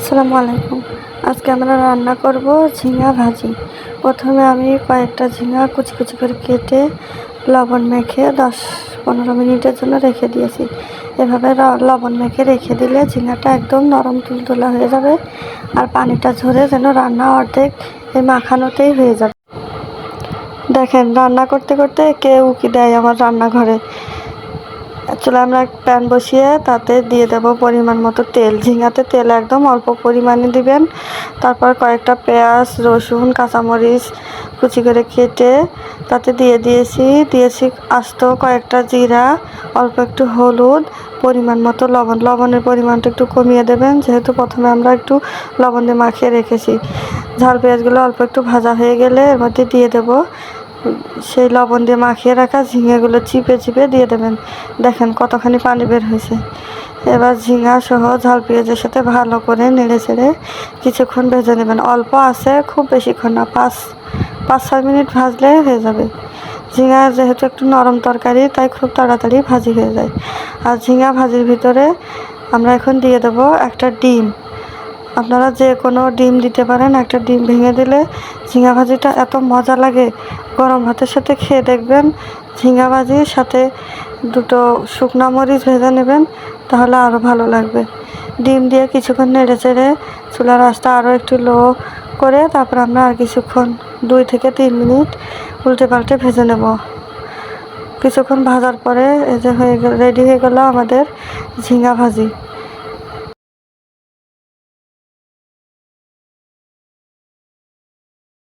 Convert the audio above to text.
আসসালামু আলাইকুম। আজকে আমরা রান্না করব ঝিঙা ভাজি। প্রথমে আমি কয়েকটা ঝিঙা কুচি কুচি করে কেটে লবণ মেখে 10-15 মিনিটের জন্য রেখে দিয়েছি। এভাবে লবণ মেখে রেখে দিলে ঝিঙাটা একদম নরম তুলতুলা হয়ে যাবে, আর পানিটা ঝরে যেন রান্না অর্ধেক এই মাখানোতেই হয়ে যাবে। দেখেন, রান্না করতে করতে কেউ উকি দেয় আমার রান্নাঘরে। চুলায় আমরা প্যান বসিয়ে তাতে দিয়ে দেব পরিমাণ মতো তেল। ঝিঙাতে তেল একদম অল্প পরিমাণে দিবেন। তারপর কয়েকটা পেঁয়াজ, রসুন, কাঁচামরিচ কুচি করে কেটে তাতে দিয়েছি আস্ত কয়েকটা জিরা, অল্প একটু হলুদ, পরিমাণ মতো লবণ। লবণের পরিমাণটা একটু কমিয়ে দেবেন, যেহেতু প্রথমে আমরা একটু লবণ দিয়ে মাখিয়ে রেখেছি। ঝাল পেঁয়াজগুলো অল্প একটু ভাজা হয়ে গেলে এর মধ্যে দিয়ে দেব সেই লবণ দিয়ে মাখিয়ে রাখা ঝিঙেগুলো চিপে চিপে দিয়ে দেবেন। দেখেন কতখানি পানি বের হয়েছে। এবার ঝিঙা সহ ঝাল পেঁয়াজের সাথে ভালো করে নেড়ে চেড়ে কিছুক্ষণ ভেজে নেবেন। অল্প আছে, খুব বেশিক্ষণ না, 5-6 মিনিট ভাজলে হয়ে যাবে। ঝিঙা যেহেতু একটু নরম তরকারি, তাই খুব তাড়াতাড়ি ভাজি হয়ে যায়। আর ঝিঙা ভাজির ভিতরে আমরা এখন দিয়ে দেবো একটা ডিম। আপনারা যে কোনো ডিম দিতে পারেন। একটা ডিম ভেঙে দিলে ঝিঙা ভাজিটা এত মজা লাগে। গরম ভাতের সাথে খেয়ে দেখবেন। ঝিঙা ভাজির সাথে 2টো শুকনো মরিচ ভেজে নেবেন, তাহলে আরও ভালো লাগবে। ডিম দিয়ে কিছুক্ষণ নেড়ে চেড়ে চুলার আঁচটা আরও একটু লো করে তারপর আমরা আর কিছুক্ষণ 2 থেকে 3 মিনিট উল্টে পাল্টে ভেজে নেব। কিছুক্ষণ ভাজার পরে এই যে রেডি হয়ে গেল আমাদের ঝিঙা ভাজি।